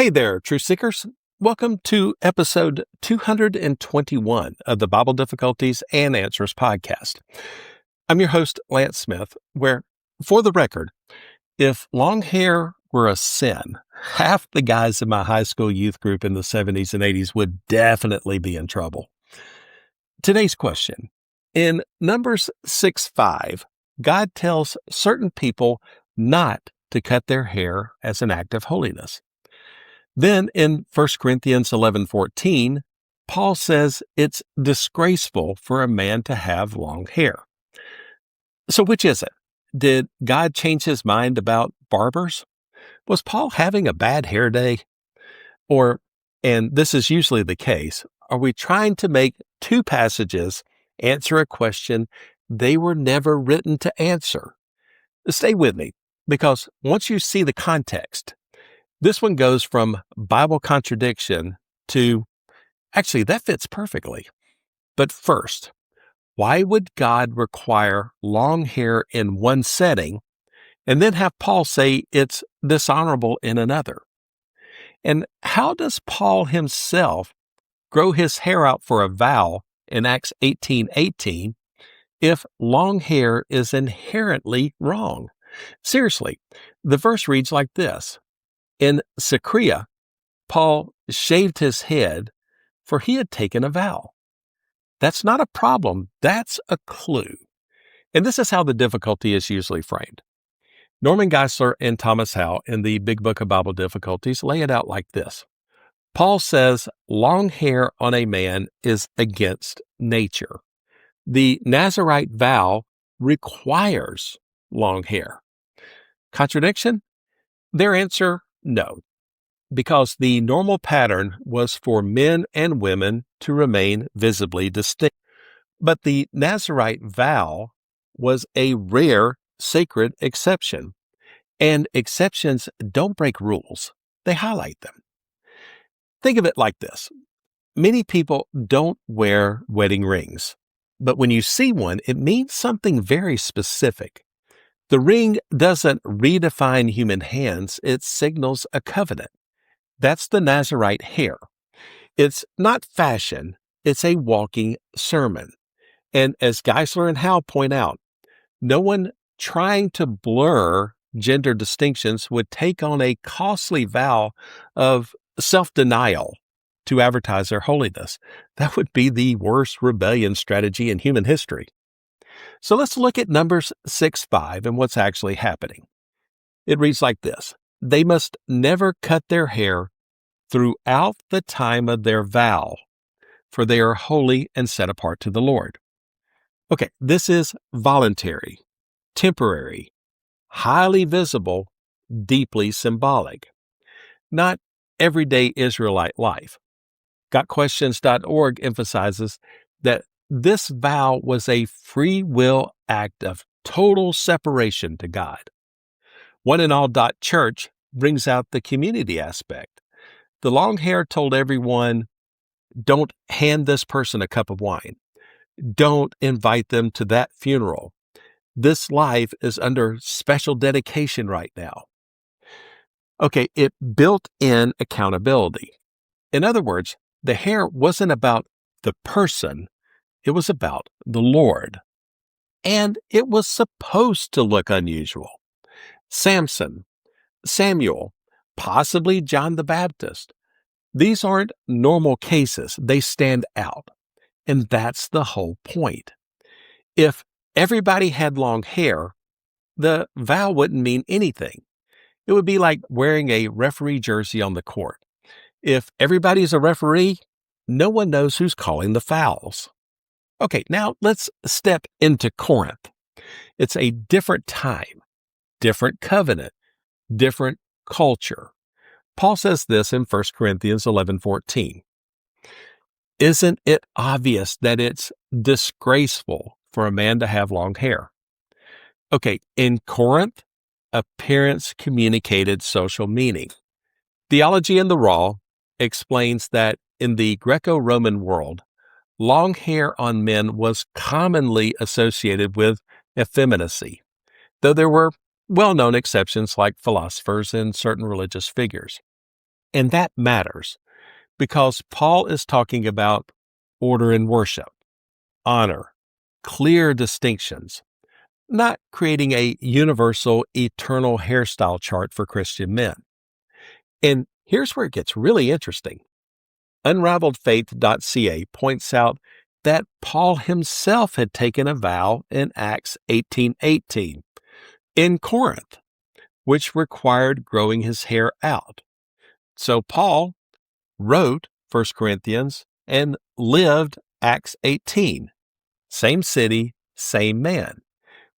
Hey there, truth seekers. Welcome to episode 221 of the Bible Difficulties and Answers podcast. I'm your host, Lance Smith, where, for the record, if long hair were a sin, half the guys in my high school youth group in the 70s and 80s would definitely be in trouble. Today's question. In Numbers 6:5, God tells certain people not to cut their hair as an act of holiness. Then in 1 Corinthians 11:14, Paul says it's disgraceful for a man to have long hair. So which is it? Did God change his mind about barbers? Was Paul having a bad hair day? Or, and this is usually the case, are we trying to make two passages answer a question they were never written to answer? Stay with me, because once you see the context, this one goes from Bible contradiction to, actually, that fits perfectly. But first, why would God require long hair in one setting and then have Paul say it's dishonorable in another? And how does Paul himself grow his hair out for a vow in Acts 18:18 if long hair is inherently wrong? Seriously, the verse reads like this. In Caesarea, Paul shaved his head, for he had taken a vow. That's not a problem, that's a clue. And this is how the difficulty is usually framed. Norman Geisler and Thomas Howe in the Big Book of Bible Difficulties lay it out like this. Paul says long hair on a man is against nature. The Nazarite vow requires long hair. Contradiction? Their answer, no, because the normal pattern was for men and women to remain visibly distinct. But the Nazarite vow was a rare sacred exception, and exceptions don't break rules, they highlight them. Think of it like this. Many people don't wear wedding rings, but when you see one, it means something very specific. The ring doesn't redefine human hands, it signals a covenant. That's the Nazarite hair. It's not fashion, it's a walking sermon. And as Geisler and Howe point out, no one trying to blur gender distinctions would take on a costly vow of self-denial to advertise their holiness. That would be the worst rebellion strategy in human history. So let's look at Numbers 6:5 and what's actually happening. It reads like this. They must never cut their hair throughout the time of their vow, for they are holy and set apart to the Lord. Okay, this is voluntary, temporary, highly visible, deeply symbolic. Not everyday Israelite life. GotQuestions.org emphasizes that this vow was a free will act of total separation to God. OneandAll.Church brings out the community aspect. The long hair told everyone, don't hand this person a cup of wine. Don't invite them to that funeral. This life is under special dedication right now. Okay, it built in accountability. In other words, the hair wasn't about the person, it was about the Lord. And it was supposed to look unusual. Samson, Samuel, possibly John the Baptist. These aren't normal cases. They stand out. And that's the whole point. If everybody had long hair, the vow wouldn't mean anything. It would be like wearing a referee jersey on the court. If everybody's a referee, no one knows who's calling the fouls. Okay, now let's step into Corinth. It's a different time, different covenant, different culture. Paul says this in 1 Corinthians 11:14. Isn't it obvious that it's disgraceful for a man to have long hair? Okay, in Corinth, appearance communicated social meaning. Theology in the Raw explains that in the Greco-Roman world, long hair on men was commonly associated with effeminacy, though there were well-known exceptions like philosophers and certain religious figures. And that matters because Paul is talking about order in worship, honor, clear distinctions, not creating a universal, eternal hairstyle chart for Christian men. And here's where it gets really interesting. UnraveledFaith.ca points out that Paul himself had taken a vow in Acts 18:18 in Corinth, which required growing his hair out. So Paul wrote 1 Corinthians and lived Acts 18. Same city, same man,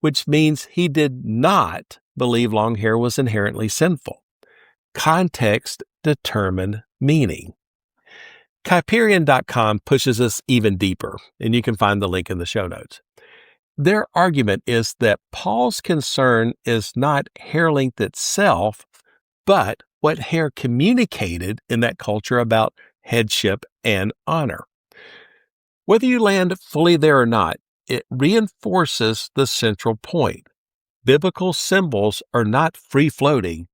which means he did not believe long hair was inherently sinful. Context determined meaning. Kyperian.com pushes us even deeper, and you can find the link in the show notes. Their argument is that Paul's concern is not hair length itself, but what hair communicated in that culture about headship and honor. Whether you land fully there or not, it reinforces the central point. Biblical symbols are not free-floating.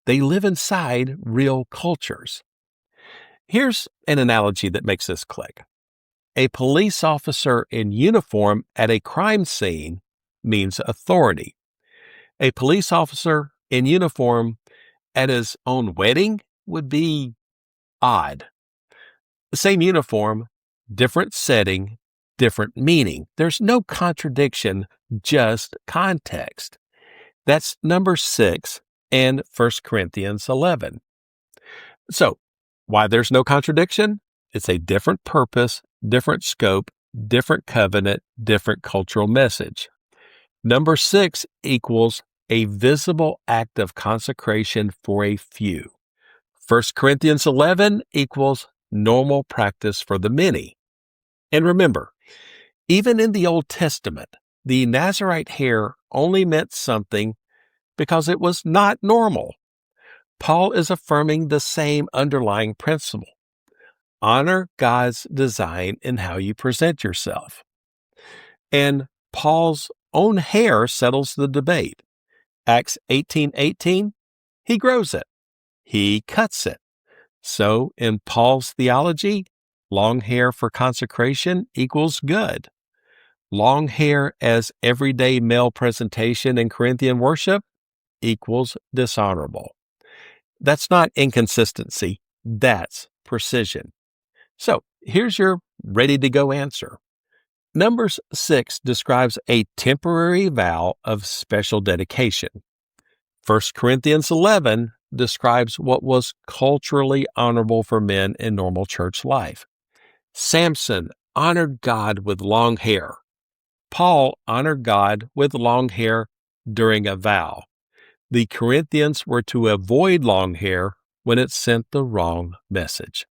They live inside real cultures. Here's an analogy that makes this click. A police officer in uniform at a crime scene means authority. A police officer in uniform at his own wedding would be odd. The same uniform, different setting, different meaning. There's no contradiction, just context. That's number 6 and 1 Corinthians 11. So, why there's no contradiction? It's a different purpose, different scope, different covenant, different cultural message. Number 6 equals a visible act of consecration for a few. 1 Corinthians 11 equals normal practice for the many. And remember, even in the Old Testament, the Nazarite hair only meant something because it was not normal. Paul is affirming the same underlying principle. Honor God's design in how you present yourself. And Paul's own hair settles the debate. Acts 18:18, he grows it. He cuts it. So in Paul's theology, long hair for consecration equals good. Long hair as everyday male presentation in Corinthian worship equals dishonorable. That's not inconsistency, that's precision. So here's your ready-to-go answer. Numbers 6 describes a temporary vow of special dedication. 1 Corinthians 11 describes what was culturally honorable for men in normal church life. Samson honored God with long hair. Paul honored God with long hair during a vow. The Corinthians were to avoid long hair when it sent the wrong message.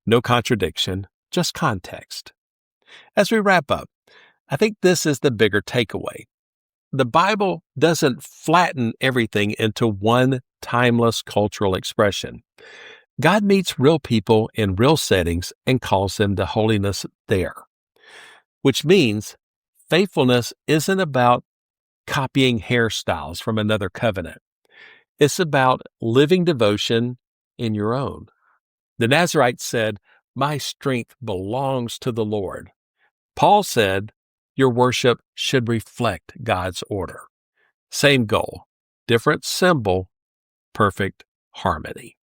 No contradiction, just context. As we wrap up, I think this is the bigger takeaway. The Bible doesn't flatten everything into one timeless cultural expression. God meets real people in real settings and calls them to holiness there, which means faithfulness isn't about copying hairstyles from another covenant. It's about living devotion in your own. The Nazarites said, "My strength belongs to the Lord." Paul said, "Your worship should reflect God's order." Same goal, different symbol, perfect harmony.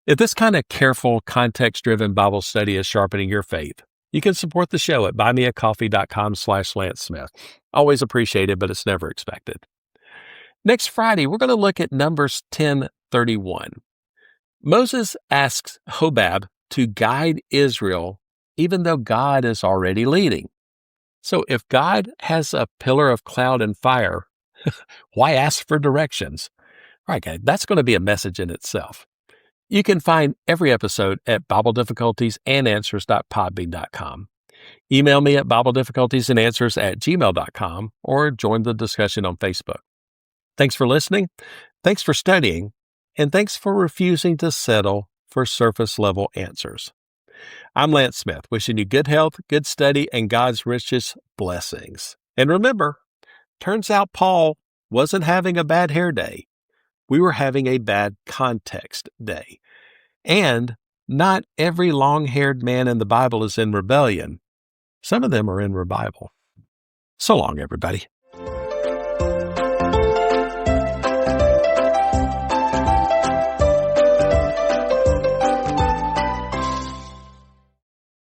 If this kind of careful, context-driven Bible study is sharpening your faith, you can support the show at buymeacoffee.com/Lance Smith. Always appreciated, but it's never expected. Next Friday, we're going to look at Numbers 10:31. Moses asks Hobab to guide Israel even though God is already leading. So if God has a pillar of cloud and fire, why ask for directions? All right, guys, that's going to be a message in itself. You can find every episode at BibleDifficultiesAndAnswers.podbean.com. Email me at BibleDifficultiesAndAnswers@gmail.com or join the discussion on Facebook. Thanks for listening, thanks for studying, and thanks for refusing to settle for surface-level answers. I'm Lance Smith, wishing you good health, good study, and God's richest blessings. And remember, turns out Paul wasn't having a bad hair day. We were having a bad context day. And not every long-haired man in the Bible is in rebellion. Some of them are in revival. So long, everybody.